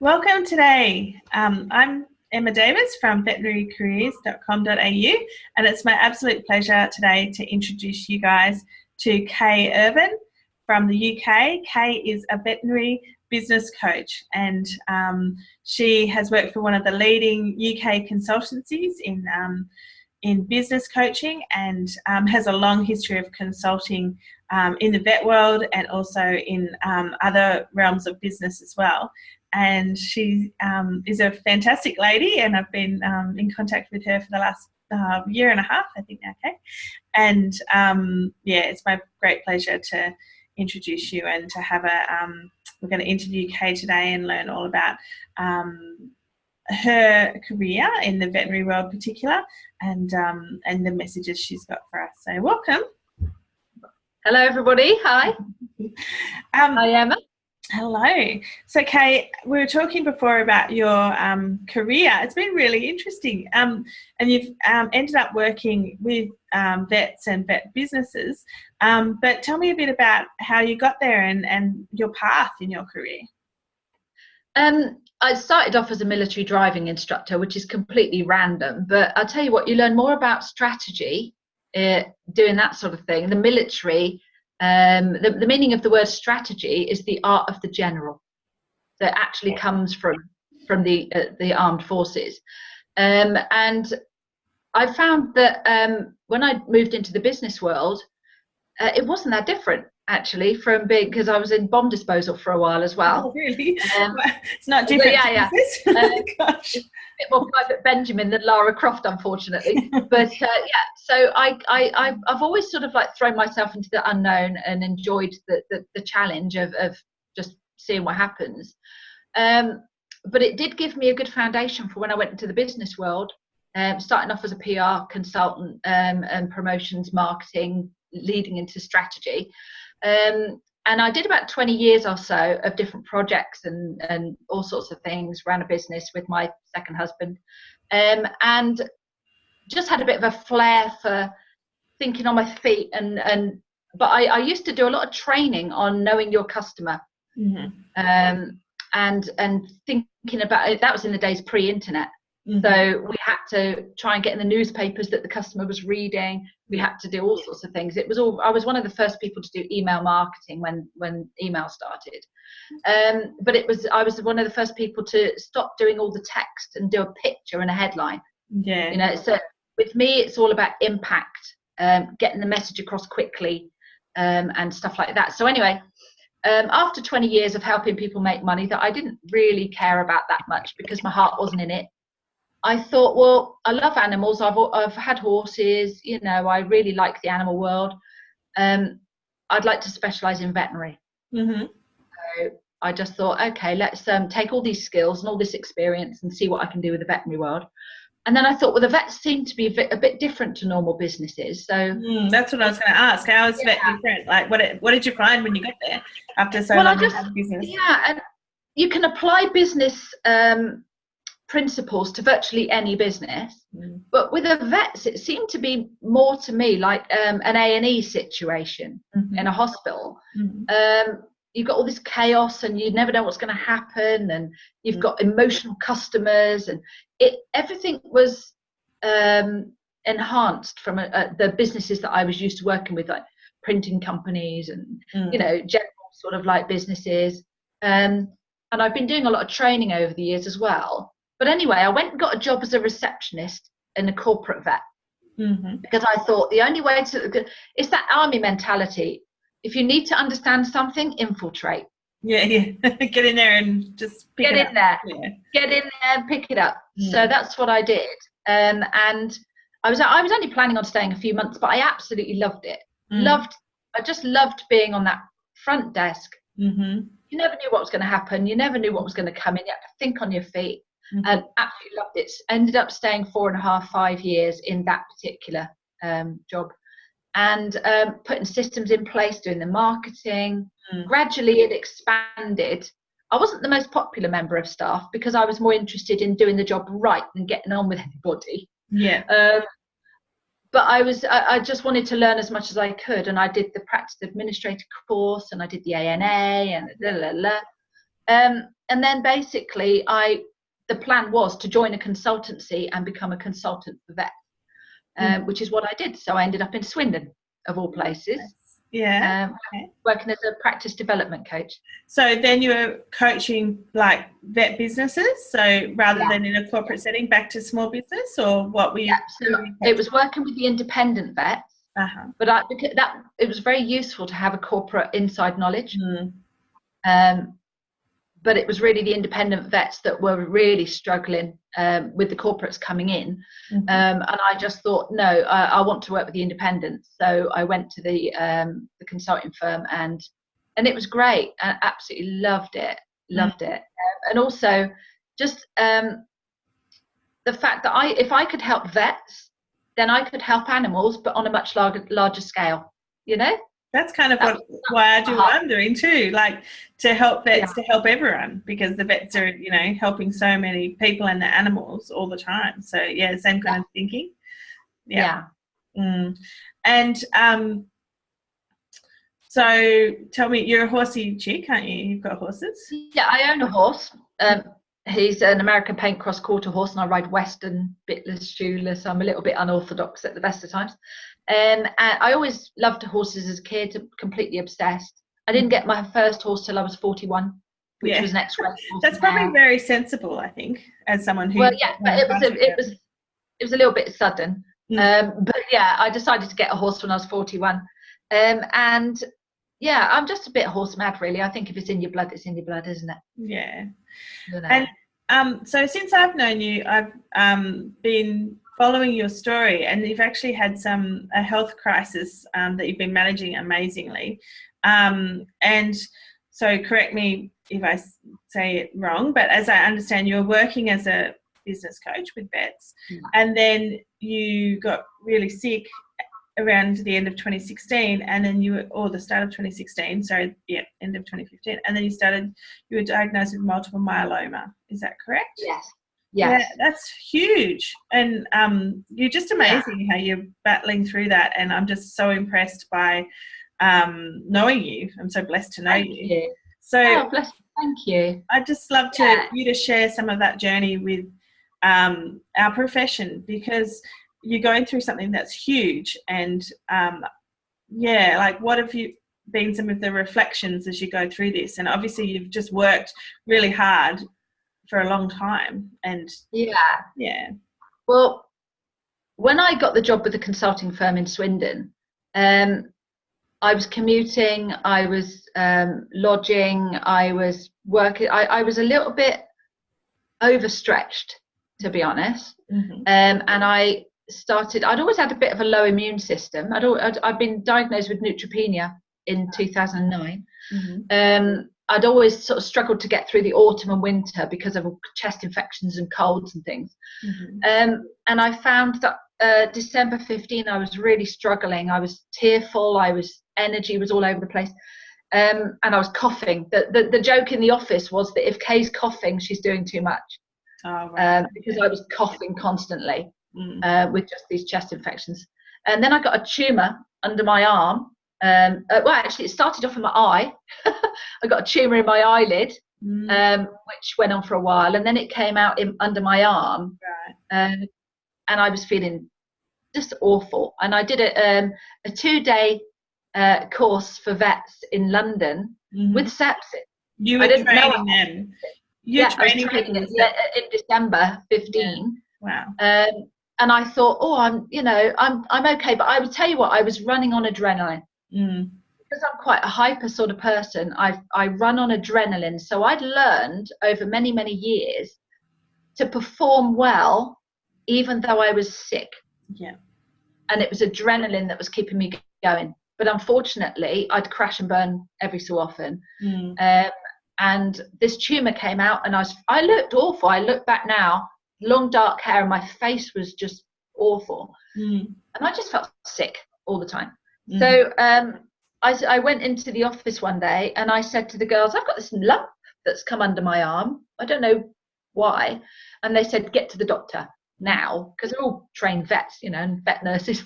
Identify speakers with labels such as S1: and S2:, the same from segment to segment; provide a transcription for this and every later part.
S1: Welcome today. I'm Emma Davis from VeterinaryCareers.com.au, and it's my absolute pleasure today to introduce you guys to KayIrvine from the UK. Kay is a veterinary business coach, and she has worked for one of the leading UK consultancies in business coaching, and has a long history of consulting in the vet world and also in other realms of business as well. And she is a fantastic lady, and I've been in contact with her for the last year and a half, I think now, Kay. And it's my great pleasure to introduce you and to have we're going to interview Kay today and learn all about her career in the veterinary world in particular, and the messages she's got for us. So welcome.
S2: Hello everybody. Hi. Hi Emma.
S1: Hello. So Kay, we were talking before about your career. It's been really interesting, and you've ended up working with vets and vet businesses, but tell me a bit about how you got there and your path in your career.
S2: I started off as a military driving instructor, which is completely random, but I'll tell you what, you learn more about strategy doing that sort of thing. The military, the meaning of the word strategy is the art of the general. So it actually comes from the armed forces. And I found that when I moved into the business world, it wasn't that different actually from being, because I was in bomb disposal for a while as well.
S1: Oh, really? It's not different.
S2: Yeah.
S1: Gosh.
S2: It's a bit more Private Benjamin than Lara Croft, unfortunately. But so I've always sort of like thrown myself into the unknown and enjoyed the challenge of just seeing what happens. But it did give me a good foundation for when I went into the business world, starting off as a PR consultant and promotions, marketing, leading into strategy. And I did about 20 years or so of different projects and all sorts of things, ran a business with my second husband, and just had a bit of a flair for thinking on my feet. But I used to do a lot of training on knowing your customer, and thinking about it. That was in the days pre-internet. So we had to try and get in the newspapers that the customer was reading. We had to do all sorts of things. It was all, I was one of the first people to do email marketing when email started. But I was one of the first people to stop doing all the text and do a picture and a headline.
S1: Yeah.
S2: You know, so with me, it's all about impact, getting the message across quickly, and stuff like that. So anyway, after 20 years of helping people make money that I didn't really care about that much because my heart wasn't in it, I thought, well, I love animals. I've had horses, you know, I really like the animal world. I'd like to specialize in veterinary. So I just thought, okay, let's take all these skills and all this experience and see what I can do with the veterinary world. And then I thought, well, the vets seem to be a bit different to normal businesses. So
S1: that's what I was going to ask. How is vet different? Like, what did you find when you got there after so long in business?
S2: Yeah, and you can apply business principles to virtually any business, but with the vets it seemed to be more to me like an A&E situation in a hospital. You've got all this chaos and you never know what's going to happen, and you've got emotional customers, and everything was enhanced from the businesses that I was used to working with, like printing companies and you know, general sort of like businesses, and I've been doing a lot of training over the years as well. But anyway, I went and got a job as a receptionist in a corporate vet, because I thought the only way to, it's that army mentality. If you need to understand something, infiltrate.
S1: Yeah. Get in there and just pick it up.
S2: Get in there and pick it up. So that's what I did. And I was only planning on staying a few months, but I absolutely loved it. I just loved being on that front desk. You never knew what was going to happen. You never knew what was going to come in. You had to think on your feet. And absolutely loved it. Ended up staying 4.5, 5 years in that particular job, and putting systems in place, doing the marketing. Gradually it expanded. I wasn't the most popular member of staff because I was more interested in doing the job right than getting on with anybody. But I just wanted to learn as much as I could, and I did the practice administrator course, and I did the ANA and And then basically the plan was to join a consultancy and become a consultant for vets, which is what I did. So I ended up in Swindon, of all places.
S1: Yeah. Okay.
S2: Working as a practice development coach.
S1: So then you were coaching like vet businesses, so rather than in a corporate setting, back to small business, or what were you?
S2: So it was working with the independent vets, but it was very useful to have a corporate inside knowledge. But it was really the independent vets that were really struggling with the corporates coming in. And I just thought, no, I want to work with the independents. So I went to the consulting firm, and it was great. I absolutely loved it. And also just the fact that if I could help vets, then I could help animals, but on a much larger scale, you know?
S1: That's kind of why I do what I'm doing too, like to help vets, to help everyone, because the vets are, you know, helping so many people and the animals all the time. So yeah, same kind of thinking. And so tell me, you're a horsey chick, aren't you? You've got horses?
S2: Yeah, I own a horse. He's an American paint cross quarter horse, and I ride Western, bitless, shoeless. I'm a little bit unorthodox at the best of times. And I always loved horses as a kid, completely obsessed. I didn't get my first horse till I was 41, which was an X-ray horse.
S1: That's probably very sensible, I think, as someone who.
S2: Well, yeah, but it was a little bit sudden. But yeah, I decided to get a horse when I was 41, and yeah, I'm just a bit horse mad, really. I think if it's in your blood, it's in your blood, isn't it?
S1: Yeah.
S2: You know.
S1: And so since I've known you, I've been following your story, and you've actually had a health crisis that you've been managing amazingly. And so correct me if I say it wrong, but as I understand, you're working as a business coach with vets, and then you got really sick around the end of 2016, and then the start of 2016, end of 2015, and then you were diagnosed with multiple myeloma. Is that correct?
S2: Yes.
S1: Yeah, that's huge. And you're just amazing how you're battling through that, and I'm just so impressed by knowing you. I'm so blessed to know you. So
S2: thank you.
S1: I'd just love you to share some of that journey with our profession, because you're going through something that's huge, and like what have you been some of the reflections as you go through this? And obviously you've just worked really hard for a long time, and
S2: well, when I got the job with the consulting firm in Swindon, I was commuting, I was lodging, I was working. I was a little bit overstretched, to be honest. And I'd always had a bit of a low immune system. I'd been diagnosed with neutropenia in 2009. I'd always sort of struggled to get through the autumn and winter because of chest infections and colds and things. And I found that December 15, I was really struggling. I was tearful. Energy was all over the place. And I was coughing. The joke in the office was that if Kay's coughing, she's doing too much. Because I was coughing constantly with just these chest infections. And then I got a tumour under my arm. Well, actually, it started off in my eye. I got a tumour in my eyelid, which went on for a while, and then it came out under my arm, and I was feeling just awful. And I did a 2-day course for vets in London with sepsis.
S1: You were training them.
S2: I was training in December 15.
S1: Wow.
S2: And I thought, I'm okay. But I would tell you what, I was running on adrenaline. Because I'm quite a hyper sort of person, I run on adrenaline. So I'd learned over many, many years to perform well, even though I was sick. Yeah. And it was adrenaline that was keeping me going. But unfortunately, I'd crash and burn every so often. And this tumour came out, and I looked awful. I look back now, long dark hair, and my face was just awful. And I just felt sick all the time. So I went into the office one day, and I said to the girls, I've got this lump that's come under my arm. I don't know why. And they said, get to the doctor now, because they're all trained vets, and vet nurses.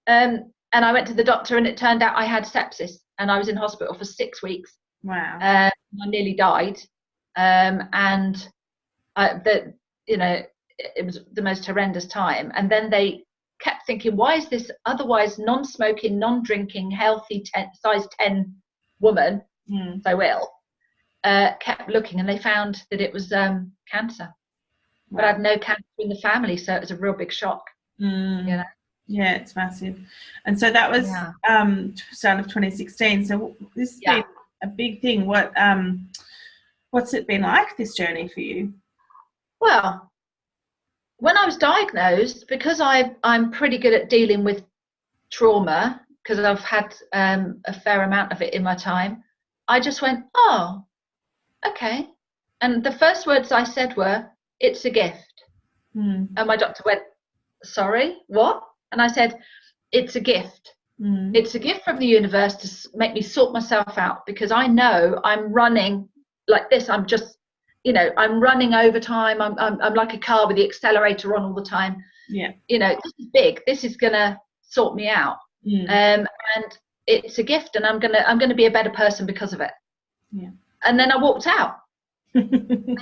S2: And I went to the doctor, and it turned out I had sepsis, and I was in hospital for 6 weeks.
S1: Wow.
S2: I nearly died. and it was the most horrendous time. And then they kept thinking, why is this otherwise non-smoking, non-drinking, healthy size 10 woman so ill? Kept looking, and they found that it was cancer. But I had no cancer in the family, so it was a real big shock.
S1: Yeah, it's massive. And so that was start of 2016. So this has been a big thing. What's it been like, this journey for you?
S2: Well, when I was diagnosed, because I'm pretty good at dealing with trauma, because I've had a fair amount of it in my time, I just went, oh, okay. And the first words I said were, it's a gift. And my doctor went, sorry, what? And I said, it's a gift. It's a gift from the universe to make me sort myself out, because I know I'm running like this. I'm just, I'm running over time. I'm like a car with the accelerator on all the time.
S1: Yeah.
S2: This is big. This is gonna sort me out. And it's a gift, and I'm gonna be a better person because of it. Yeah. And then I walked out. And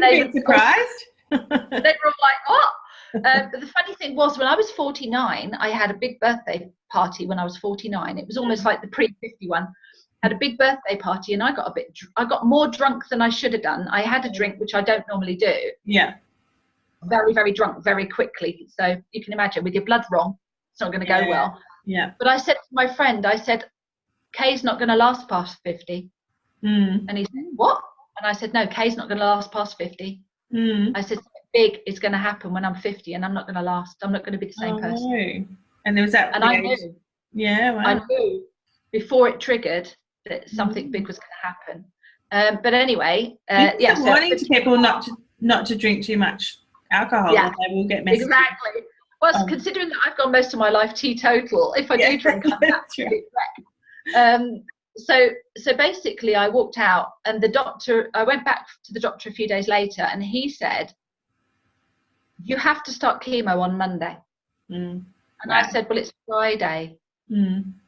S2: they were
S1: surprised.
S2: They were all like, what? But the funny thing was, when I was 49, I had a big birthday party when I was 49. It was almost like the pre-50 one. Had a big birthday party, and I got more drunk than I should have done. I had a drink, which I don't normally do.
S1: Yeah.
S2: Very, very drunk, very quickly. So you can imagine, with your blood wrong, it's not going to go well.
S1: Yeah.
S2: But I said to my friend, I said, Kay's not going to last past 50. And he said, what? And I said, no, Kay's not going to last past 50. I said, big is going to happen when I'm 50, and I'm not going to last. I'm not going to be the same person.
S1: No. And there was that.
S2: And I knew.
S1: Yeah. Wow.
S2: I knew before it triggered that something big was going to happen. But anyway,
S1: so warning to people not to drink too much alcohol.
S2: Yeah,
S1: they will get messy.
S2: Exactly. Well, considering that I've gone most of my life teetotal, if I do drink, I'm absolutely wrecked. So basically, I walked out, and I went back to the doctor a few days later, and he said, you have to start chemo on Monday. And I said, well, it's Friday.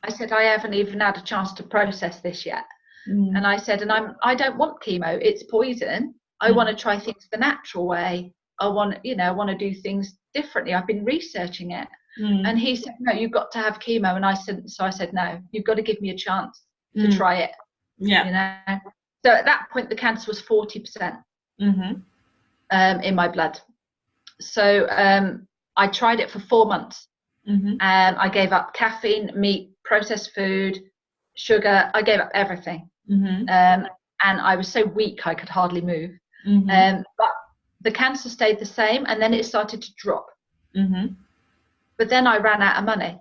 S2: I said, I haven't even had a chance to process this yet. And I said, and I don't want chemo. It's poison. I want to try things the natural way. I want to do things differently. I've been researching it. And he said, no, you've got to have chemo. And I said, no, you've got to give me a chance to try it.
S1: Yeah.
S2: So at that point, the cancer was 40% in my blood. So I tried it for 4 months. I gave up caffeine, meat, processed food, sugar. I gave up everything. And I was so weak I could hardly move. But the cancer stayed the same, and then it started to drop. But then I ran out of money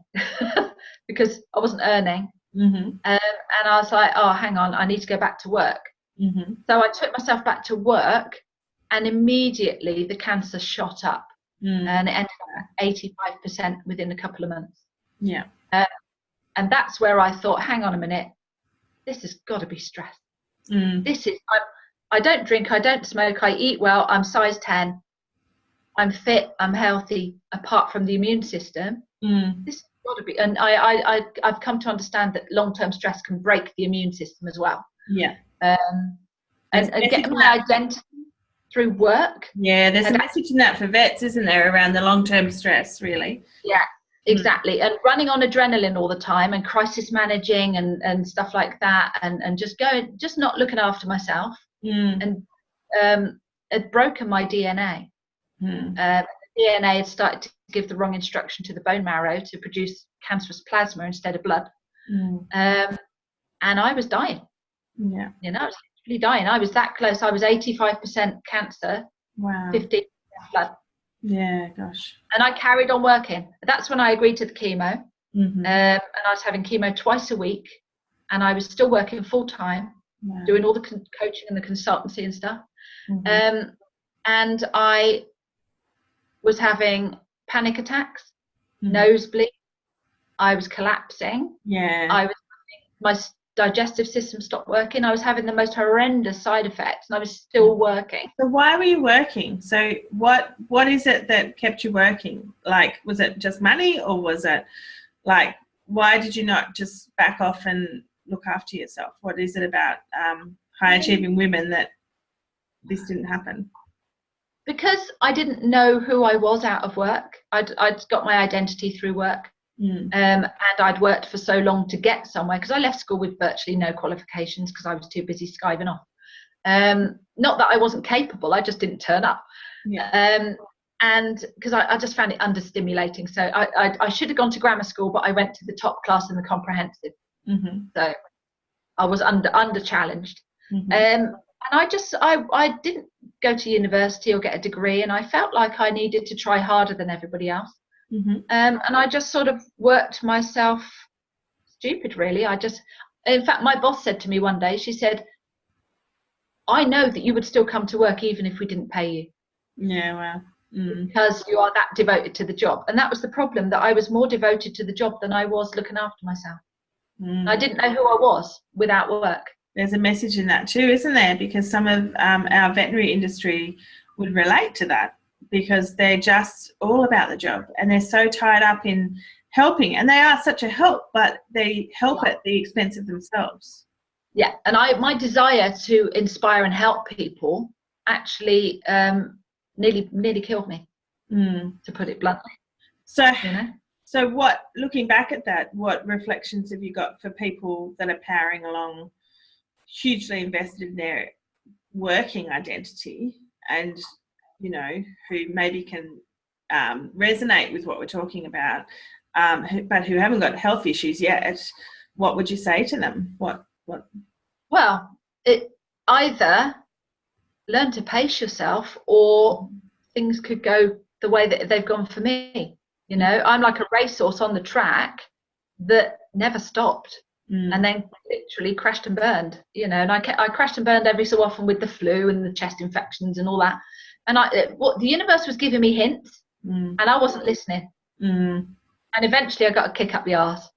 S2: because I wasn't earning. And I was like, oh, hang on, I need to go back to work. So I took myself back to work, and immediately the cancer shot up. And it ended up at 85% within a couple of months.
S1: Yeah.
S2: And that's where I thought, hang on a minute, this has got to be stress. I don't drink, I don't smoke, I eat well, I'm size 10, I'm fit, I'm healthy, apart from the immune system. This has got to be, and I've come to understand that long-term stress can break the immune system as well.
S1: Yeah.
S2: And getting my identity through work.
S1: Yeah, there's a message in that for vets, isn't there, around the long-term stress, really?
S2: Yeah, exactly. And running on adrenaline all the time, and crisis managing and stuff like that, and just not looking after myself. And it had broken my DNA. The DNA had started to give the wrong instruction to the bone marrow to produce cancerous plasma instead of blood. And I was dying. Yeah. I was literally dying. I was that close. I was 85% cancer.
S1: Wow.
S2: 15% blood.
S1: Yeah, gosh.
S2: And I carried on working. That's when I agreed to the chemo. And I was having chemo twice a week, and I was still working full time. Wow. Doing all the coaching and the consultancy and stuff. And I was having panic attacks, nosebleed. I was collapsing. Yeah. My digestive system stopped working. I was having the most horrendous side effects, and I was still working.
S1: So why were you working? So what is it that kept you working? Like, was it just money, or was it like, why did you not just back off and look after yourself? What is it about high achieving women that this didn't happen?
S2: Because I didn't know who I was out of work. I'd got my identity through work. And I'd worked for so long to get somewhere, because I left school with virtually no qualifications because I was too busy skiving off. Not that I wasn't capable, I just didn't turn up. And because I just found it understimulating. So I should have gone to grammar school, but I went to the top class in the comprehensive. So I was under challenged. And I didn't go to university or get a degree, and I felt like I needed to try harder than everybody else. And I just sort of worked myself stupid, really. In fact, my boss said to me one day, she said, I know that you would still come to work even if we didn't pay you.
S1: Yeah, wow.
S2: Because you are that devoted to the job. And that was the problem, that I was more devoted to the job than I was looking after myself. I didn't know who I was without work.
S1: There's a message in that too, isn't there? Because some of our veterinary industry would relate to that, because they're just all about the job and they're so tied up in helping, and they are such a help, but they help at the expense of themselves. Yeah,
S2: and my desire to inspire and help people actually nearly killed me, to put it bluntly.
S1: So, so what, looking back at that, what reflections have you got for people that are powering along, hugely invested in their working identity, and who maybe can resonate with what we're talking about, but who haven't got health issues yet? What would you say to them? What?
S2: Well, it either learn to pace yourself, or things could go the way that they've gone for me. I'm like a racehorse on the track that never stopped, and then literally crashed and burned. And I crashed and burned every so often with the flu and the chest infections and all that. And the universe was giving me hints, and I wasn't listening. And eventually I got a kick up the arse.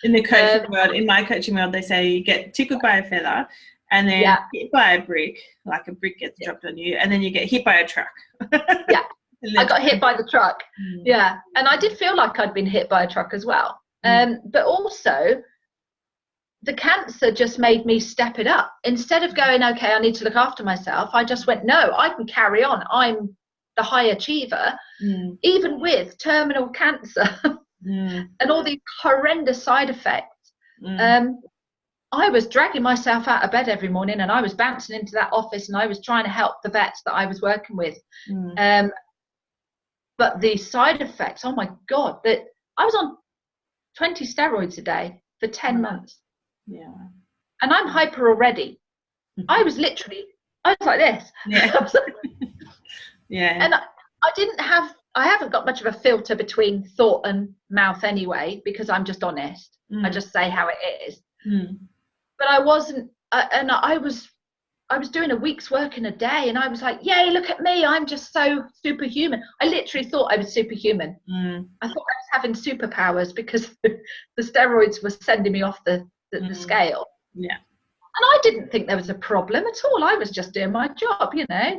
S1: In the coaching world, in my coaching world, they say you get tickled by a feather, and then hit by a brick, like a brick gets dropped on you, and then you get hit by a truck.
S2: I got hit by the truck. And I did feel like I'd been hit by a truck as well. But also, the cancer just made me step it up. Instead of going, okay, I need to look after myself, I just went, no, I can carry on. I'm the high achiever, even with terminal cancer and all these horrendous side effects. I was dragging myself out of bed every morning, and I was bouncing into that office, and I was trying to help the vets that I was working with. But the side effects, oh my God, that I was on 20 steroids a day for 10 months. And I'm hyper already. I was like this. And I haven't got much of a filter between thought and mouth anyway, because I'm just honest. I just say how it is. But I wasn't, and I was doing a week's work in a day, and I was like, yay, look at me, I'm just so superhuman. I literally thought I was superhuman. I thought I was having superpowers because the steroids were sending me off the scale. And I didn't think there was a problem at all. I was just doing my job,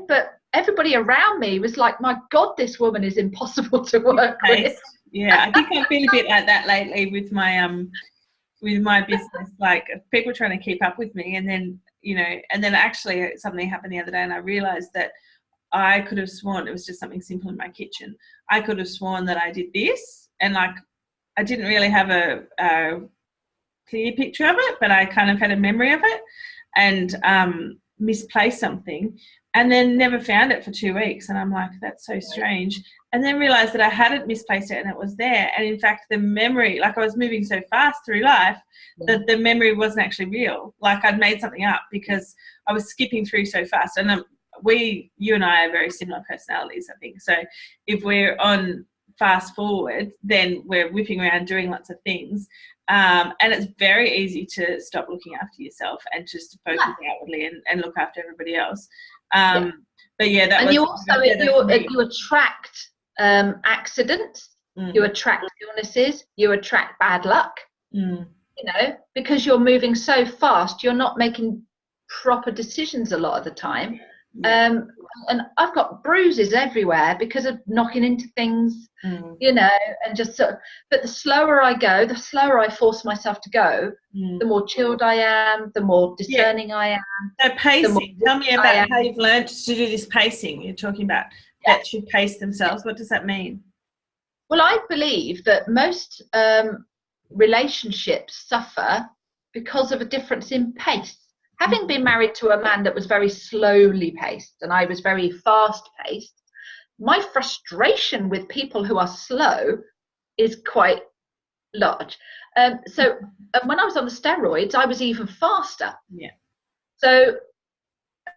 S2: but everybody around me was like, my God, this woman is impossible to work with.
S1: I think I've been a bit like that lately with my business, like people trying to keep up with me, and then actually something happened the other day, and I realized that I could have sworn it was just something simple in my kitchen. I could have sworn that I did this, and like I didn't really have a clear picture of it, but I kind of had a memory of it, and misplaced something, and then never found it for 2 weeks. And I'm like, that's so strange. And then realized that I hadn't misplaced it, and it was there. And in fact, the memory, like I was moving so fast through life that the memory wasn't actually real. Like I'd made something up because I was skipping through so fast. And you and I are very similar personalities, I think. So if we're on fast forward, then we're whipping around doing lots of things. And it's very easy to stop looking after yourself and just to focus outwardly and look after everybody else. But that was,
S2: you attract accidents, you attract illnesses, you attract bad luck. Because you're moving so fast, you're not making proper decisions a lot of the time. And I've got bruises everywhere because of knocking into things, you know, and just sort of, but the slower I go, the slower I force myself to go, the more chilled I am, the more discerning I am.
S1: So pacing, tell me about how you've learned to do this pacing. You're talking about vets should pace themselves. What does that mean?
S2: Well, I believe that most relationships suffer because of a difference in pace. Having been married to a man that was very slowly paced and I was very fast paced, my frustration with people who are slow is quite large. So when I was on the steroids, I was even faster. So,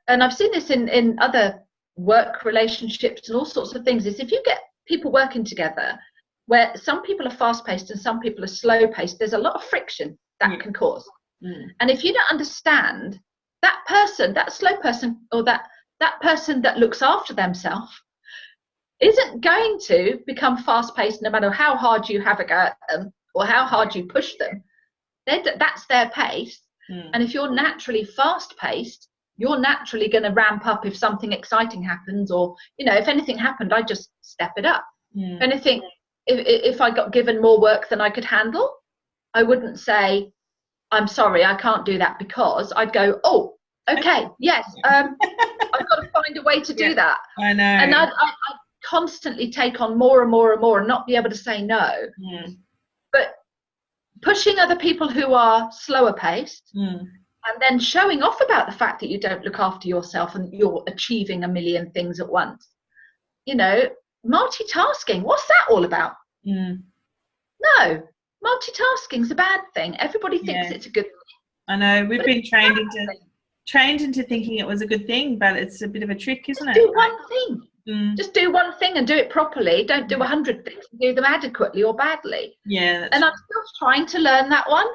S2: and I've seen this in other work relationships and all sorts of things, is if you get people working together where some people are fast paced and some people are slow paced, there's a lot of friction that can cause. And if you don't understand, that person, that slow person, or that person that looks after themselves isn't going to become fast paced no matter how hard you have a go at them or how hard you push them. That's their pace. And if you're naturally fast paced, you're naturally going to ramp up if something exciting happens, or, you know, if anything happened, I just step it up. Anything, if I got given more work than I could handle, I wouldn't say, I'm sorry, I can't do that, because I'd go, oh, okay, yes, I've got to find a way to do that.
S1: I know.
S2: And I'd constantly take on more and more and more and not be able to say no. But pushing other people who are slower paced and then showing off about the fact that you don't look after yourself and you're achieving a million things at once. You know, multitasking, what's that all about? No. Multitasking's a bad thing. Everybody thinks it's a good thing.
S1: I know. We've been trained into thinking it was a good thing, but it's a bit of a trick, isn't it?
S2: Do one thing. Just do one thing and do it properly. Don't do 100 things and do them adequately or badly.
S1: Yeah.
S2: And I'm still trying to learn that one.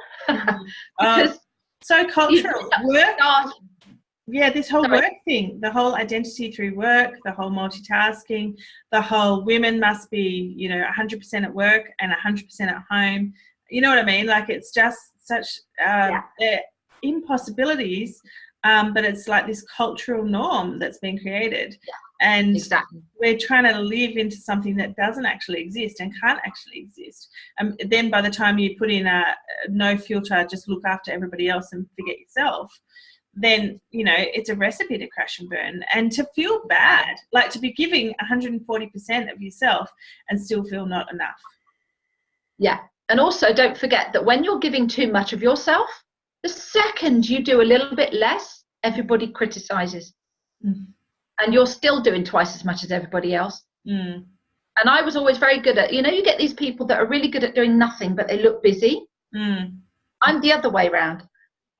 S2: Because
S1: so cultural. Work. Yeah, this whole work thing, the whole identity through work, the whole multitasking, the whole women must be, you know, 100% at work and 100% at home. You know what I mean? Like, it's just such impossibilities, but it's like this cultural norm that's been created. And we're trying to live into something that doesn't actually exist and can't actually exist. And then by the time you put in a no filter, just look after everybody else and forget yourself, then, you know, it's a recipe to crash and burn and to feel bad, like to be giving 140% of yourself and still feel not enough.
S2: Yeah. And also don't forget that when you're giving too much of yourself, the second you do a little bit less, everybody criticizes. And you're still doing twice as much as everybody else. And I was always very good at, you know, you get these people that are really good at doing nothing, but they look busy. I'm the other way around.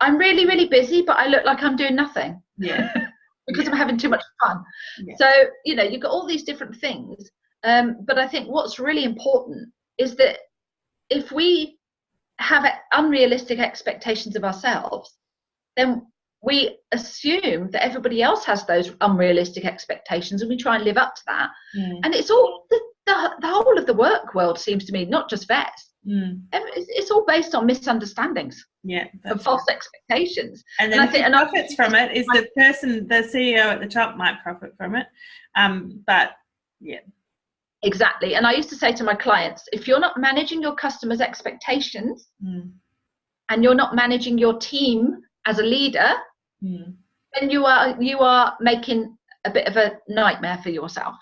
S2: I'm really, really busy, but I look like I'm doing nothing. Because I'm having too much fun. So, you know, you've got all these different things. But I think what's really important is that if we have unrealistic expectations of ourselves, then we assume that everybody else has those unrealistic expectations and we try and live up to that. And it's all, the whole of the work world seems to me, not just vets. It's all based on misunderstandings and false expectations.
S1: And then who profits from it is the person, the CEO at the top might profit from it. But
S2: exactly. And I used to say to my clients, if you're not managing your customers' expectations and you're not managing your team as a leader, then you are making a bit of a nightmare for yourself.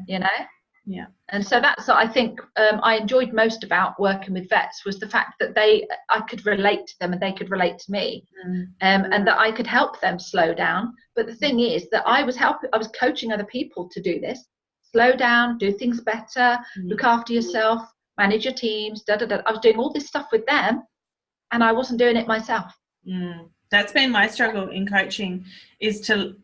S2: You know. And so that's what I think I enjoyed most about working with vets, was the fact that I could relate to them and they could relate to me, and that I could help them slow down. But the thing is that I was coaching other people to do this: slow down, do things better, look after yourself, manage your teams. I was doing all this stuff with them, and I wasn't doing it myself.
S1: That's been my struggle in coaching, is to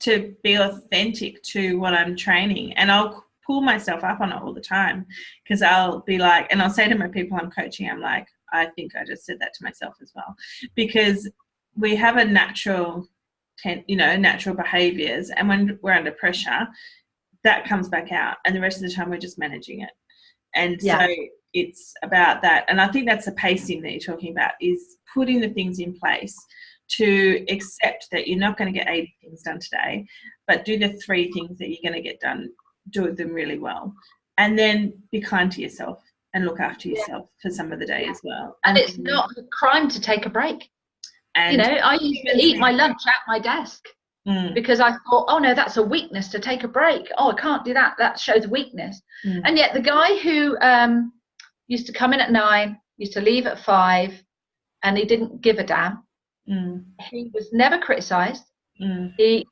S1: be authentic to what I'm training, and I'll pull myself up on it all the time, because I'll be like, and I'll say to my people I'm coaching, I'm like, I think I just said that to myself as well, because we have a natural behaviors, and when we're under pressure, that comes back out, and the rest of the time we're just managing it. And so it's about that. And I think that's the pacing that you're talking about, is putting the things in place to accept that you're not going to get 80 things done today, but do the 3 things that you're going to get done, do them really well. And then be kind to yourself and look after yourself for some of the day as well.
S2: And it's not a crime to take a break.
S1: And
S2: you know, I used to eat my lunch at my desk because I thought, oh no, that's a weakness to take a break. Oh, I can't do that. That shows weakness. And yet the guy who used to come in at 9, used to leave at 5, and he didn't give a damn. He was never criticised. He